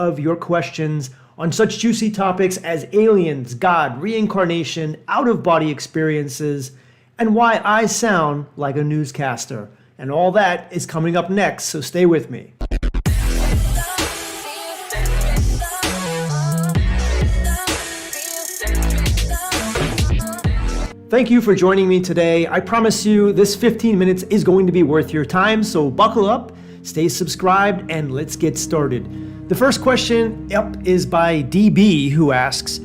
of your questions on such juicy topics as aliens, God, reincarnation, out-of-body experiences, and why I sound like a newscaster. And all that is coming up next, so stay with me. Thank you for joining me today. I promise you this 15 minutes is going to be worth your time, so buckle up, stay subscribed, and let's get started. The first question up is by DB, who asks,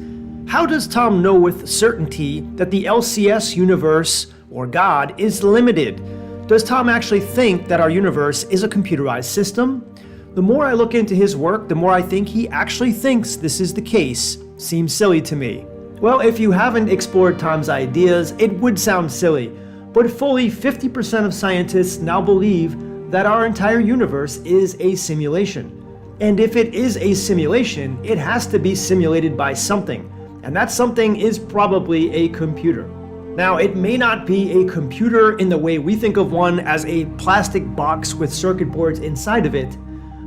how does Tom know with certainty that the LCS universe, or God, is limited? Does Tom actually think that our universe is a computerized system? The more I look into his work, the more I think he actually thinks this is the case. Seems silly to me. Well, if you haven't explored Tom's ideas, it would sound silly, but fully 50% of scientists now believe that our entire universe is a simulation. And if it is a simulation, it has to be simulated by something, and that something is probably a computer. Now, it may not be a computer in the way we think of one as a plastic box with circuit boards inside of it,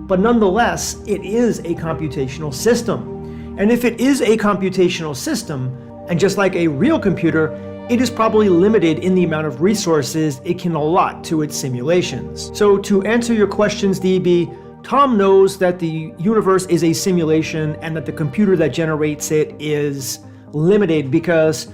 but nonetheless, it is a computational system. And if it is a computational system, and just like a real computer, it is probably limited in the amount of resources it can allot to its simulations. So to answer your questions, DB, Tom knows that the universe is a simulation and that the computer that generates it is limited because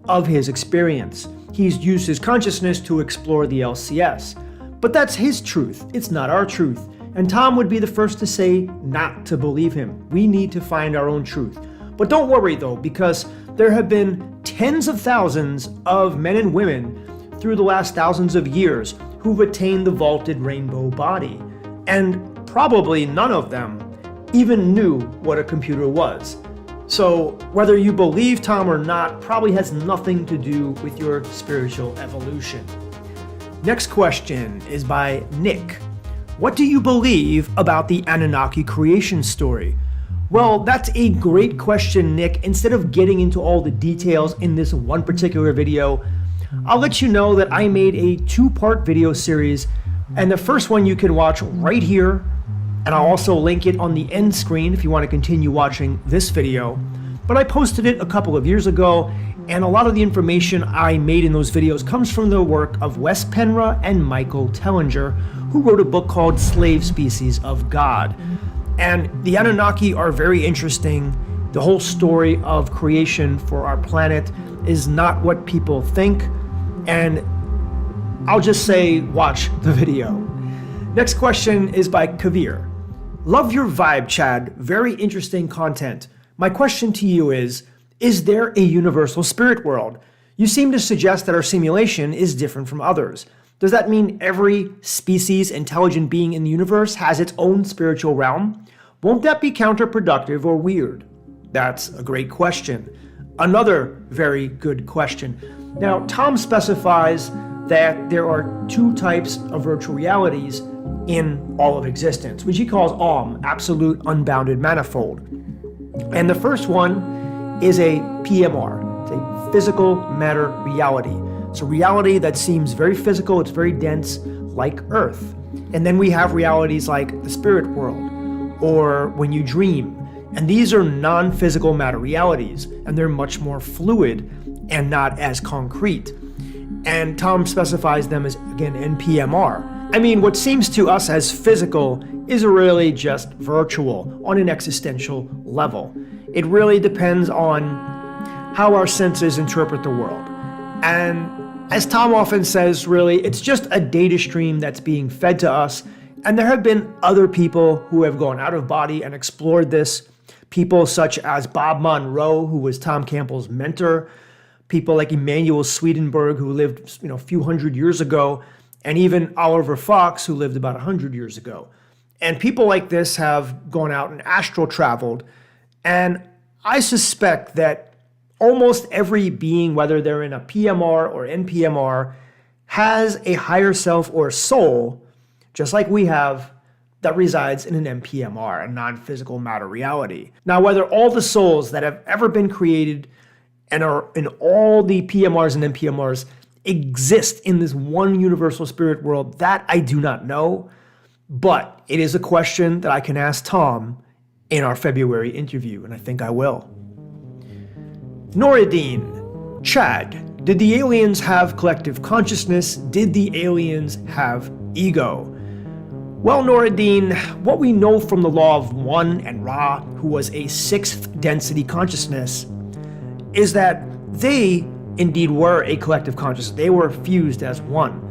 of his experience. He's used his consciousness to explore the LCS. But that's his truth, it's not our truth. And Tom would be the first to say not to believe him. We need to find our own truth. But don't worry though, because there have been tens of thousands of men and women through the last thousands of years who've attained the vaulted rainbow body. And probably none of them even knew what a computer was. So whether you believe Tom or not probably has nothing to do with your spiritual evolution. Next question is by Nick. What do you believe about the Anunnaki creation story? Well, that's a great question, Nick. Instead of getting into all the details in this one particular video, I'll let you know that I made a two-part video series, and the first one you can watch right here, and I'll also link it on the end screen if you want to continue watching this video. But I posted it a couple of years ago, and a lot of the information I made in those videos comes from the work of Wes Penra and Michael Tellinger, who wrote a book called Slave Species of God. And the Anunnaki are very interesting. The whole story of creation for our planet is not what people think, and I'll just say watch the video. Next question is by Kavir. Love your vibe, Chad. Very interesting content. My question to you is there a universal spirit world? You seem to suggest that our simulation is different from others. Does that mean every species, intelligent being in the universe has its own spiritual realm? Won't that be counterproductive or weird? That's a great question. Another very good question. Now, Tom specifies that there are two types of virtual realities in all of existence, which he calls AUM, absolute unbounded manifold. And the first one is a PMR, it's a physical matter reality. It's a reality that seems very physical, it's very dense, like Earth. And then we have realities like the spirit world, or when you dream. And these are non-physical matter realities, and they're much more fluid and not as concrete. And Tom specifies them as, again, NPMR. I mean, what seems to us as physical is really just virtual on an existential level. It really depends on how our senses interpret the world. And as Tom often says, really, it's just a data stream that's being fed to us. And there have been other people who have gone out of body and explored this. People such as Bob Monroe, who was Tom Campbell's mentor. People like Emanuel Swedenborg, who lived a few hundred years ago. And even Oliver Fox, who lived about 100 years ago. And people like this have gone out and astral traveled. And I suspect that almost every being, whether they're in a PMR or NPMR, has a higher self or soul, just like we have, that resides in an NPMR, a non-physical matter reality. Now, whether all the souls that have ever been created and are in all the PMRs and NPMRs exist in this one universal spirit world, that I do not know, but it is a question that I can ask Tom in our February interview, and I think I will. Noradine, Chad, did the aliens have collective consciousness? Did the aliens have ego? Well, Noradine, what we know from the law of one and Ra, who was a sixth density consciousness, is that they indeed were a collective consciousness. They were fused as one.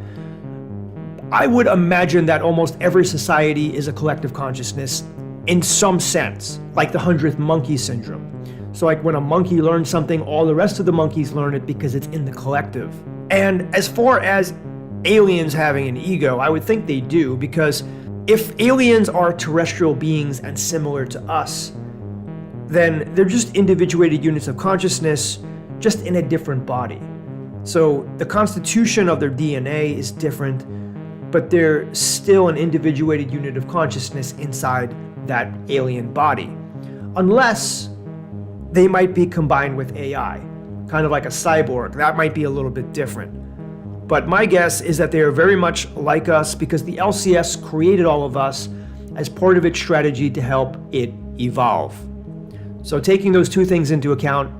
I would imagine that almost every society is a collective consciousness in some sense, like the 100th monkey syndrome. So like when a monkey learns something, all the rest of the monkeys learn it because it's in the collective. And as far as aliens having an ego, I would think they do, because if aliens are terrestrial beings and similar to us, then they're just individuated units of consciousness, just in a different body. So the constitution of their DNA is different, but they're still an individuated unit of consciousness inside that alien body. Unless they might be combined with AI, kind of like a cyborg. That might be a little bit different. But my guess is that they are very much like us because the LCS created all of us as part of its strategy to help it evolve. So taking those two things into account,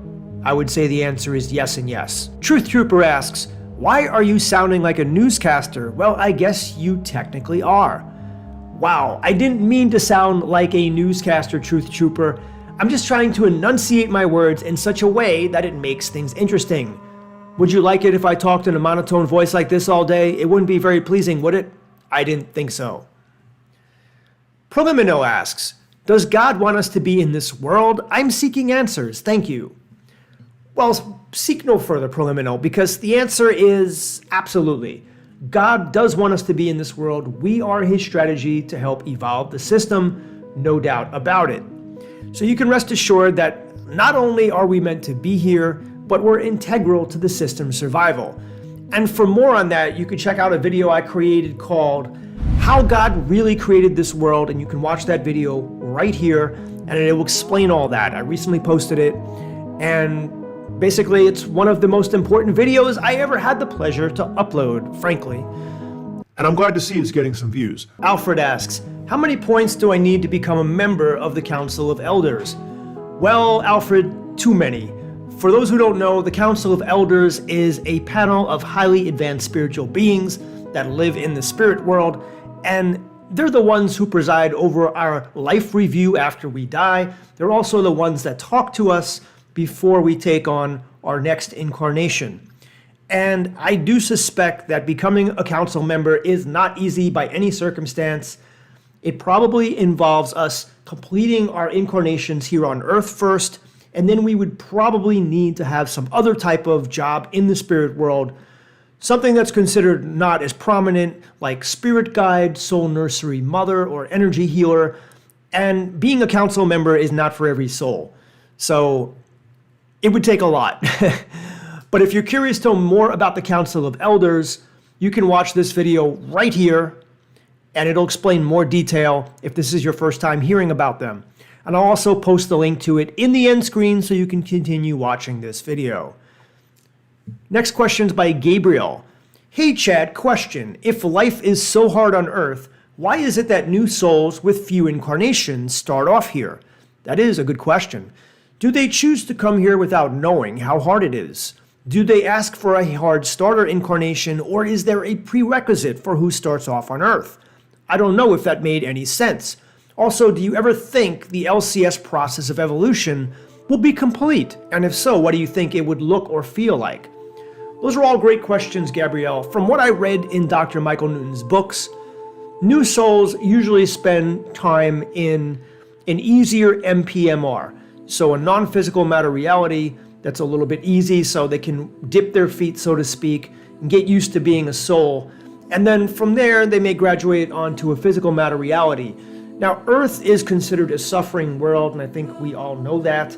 I would say the answer is yes and yes. Truth Trooper asks, why are you sounding like a newscaster? Well, I guess you technically are. Wow, I didn't mean to sound like a newscaster, Truth Trooper. I'm just trying to enunciate my words in such a way that it makes things interesting. Would you like it if I talked in a monotone voice like this all day? It wouldn't be very pleasing, would it? I didn't think so. Prelimino asks, does God want us to be in this world? I'm seeking answers, thank you. Well, seek no further, Prelimino, because the answer is absolutely. God does want us to be in this world. We are his strategy to help evolve the system, no doubt about it. So you can rest assured that not only are we meant to be here, but we're integral to the system's survival. And for more on that, you can check out a video I created called How God Really Created This World, and you can watch that video right here, and it will explain all that. I recently posted it, and basically it's one of the most important videos I ever had the pleasure to upload, frankly. And I'm glad to see it's getting some views. Alfred asks, how many points do I need to become a member of the Council of Elders? Well, Alfred, too many. For those who don't know, the Council of Elders is a panel of highly advanced spiritual beings that live in the spirit world, and they're the ones who preside over our life review after we die. They're also the ones that talk to us before we take on our next incarnation. And I do suspect that becoming a council member is not easy by any circumstance. It probably involves us completing our incarnations here on Earth first, and then we would probably need to have some other type of job in the spirit world, something that's considered not as prominent, like spirit guide, soul nursery mother, or energy healer. And being a council member is not for every soul. So it would take a lot. But if you're curious to know more about the Council of Elders, you can watch this video right here, and it'll explain more detail if this is your first time hearing about them. And I'll also post the link to it in the end screen so you can continue watching this video. Next question's by Gabriel. Hey Chad, question. If life is so hard on Earth, why is it that new souls with few incarnations start off here? That is a good question. Do they choose to come here without knowing how hard it is? Do they ask for a hard starter incarnation, or is there a prerequisite for who starts off on Earth? I don't know if that made any sense. Also, do you ever think the LCS process of evolution will be complete? And if so, what do you think it would look or feel like? Those are all great questions, Gabrielle. From what I read in Dr. Michael Newton's books, new souls usually spend time in an easier MPMR, so a non-physical matter reality that's a little bit easy so they can dip their feet, so to speak, and get used to being a soul. And then from there, they may graduate onto a physical matter reality. Now, Earth is considered a suffering world, and I think we all know that.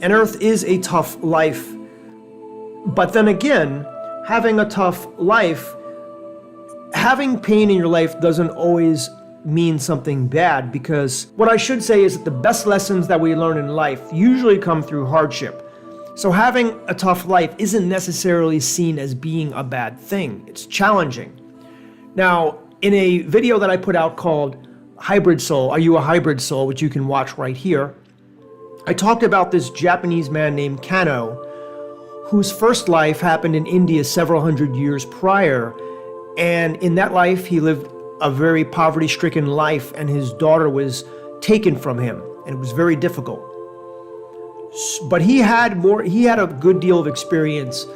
And Earth is a tough life. But then again, having a tough life, having pain in your life doesn't always mean something bad, because what I should say is that the best lessons that we learn in life usually come through hardship. So having a tough life isn't necessarily seen as being a bad thing. It's challenging. Now, in a video that I put out called Hybrid Soul, Are You a Hybrid Soul, which you can watch right here, I talked about this Japanese man named Kano, whose first life happened in India several hundred years prior. And in that life, he lived a very poverty-stricken life, and his daughter was taken from him, and it was very difficult. But he had a good deal of experience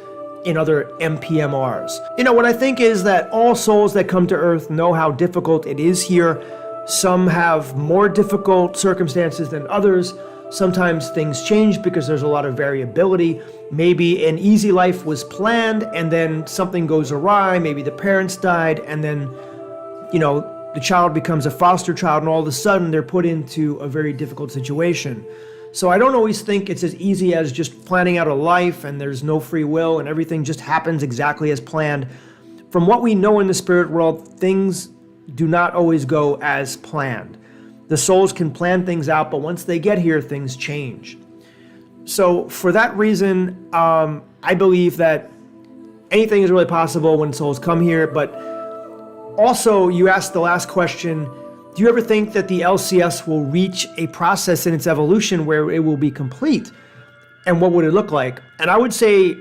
in other MPMRs. What I think is that all souls that come to Earth know how difficult it is here. Some have more difficult circumstances than others. Sometimes things change because there's a lot of variability. Maybe an easy life was planned and then something goes awry. Maybe the parents died and then, the child becomes a foster child and all of a sudden they're put into a very difficult situation. So I don't always think it's as easy as just planning out a life and there's no free will and everything just happens exactly as planned. From what we know in the spirit world, things do not always go as planned. The souls can plan things out, but once they get here, things change. So for that reason, I believe that anything is really possible when souls come here. But also, you asked the last question, do you ever think that the LCS will reach a process in its evolution where it will be complete? And what would it look like? And I would say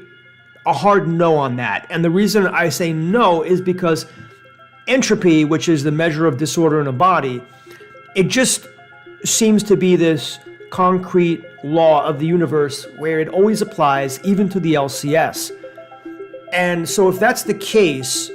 a hard no on that. And the reason I say no is because entropy, which is the measure of disorder in a body, it just seems to be this concrete law of the universe where it always applies even to the LCS. And so if that's the case,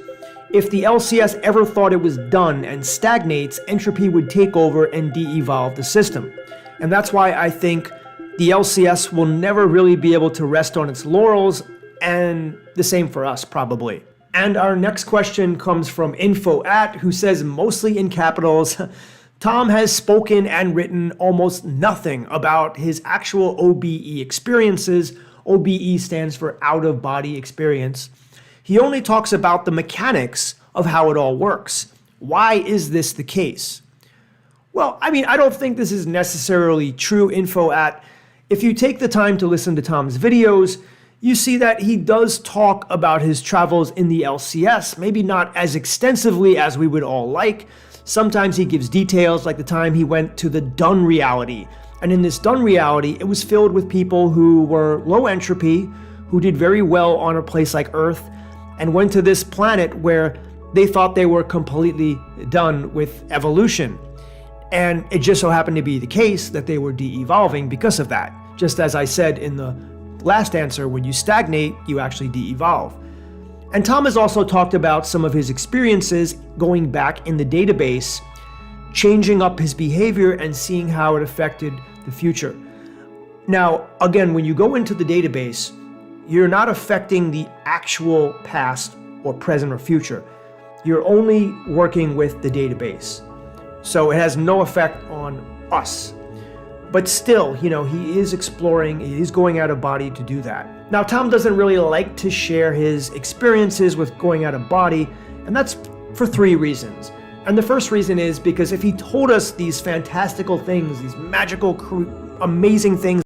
if the LCS ever thought it was done and stagnates, entropy would take over and de-evolve the system. And that's why I think the LCS will never really be able to rest on its laurels, and the same for us probably. And our next question comes from info@, who says, mostly in capitals, Tom has spoken and written almost nothing about his actual OBE experiences. OBE stands for out-of-body experience. He only talks about the mechanics of how it all works. Why is this the case? Well, I don't think this is necessarily true, info@. If you take the time to listen to Tom's videos, you see that he does talk about his travels in the LCS, maybe not as extensively as we would all like. Sometimes he gives details, like the time he went to the Dun reality. And in this Dun reality, it was filled with people who were low entropy, who did very well on a place like Earth, and went to this planet where they thought they were completely done with evolution. And it just so happened to be the case that they were de-evolving because of that. Just as I said in the last answer, when you stagnate, you actually de-evolve. And Tom has also talked about some of his experiences going back in the database, changing up his behavior and seeing how it affected the future. Now, again, when you go into the database, you're not affecting the actual past or present or future. You're only working with the database. So it has no effect on us. But still, he is exploring, he is going out of body to do that. Now, Tom doesn't really like to share his experiences with going out of body, and that's for 3 reasons. And the first reason is because if he told us these fantastical things, these magical, amazing things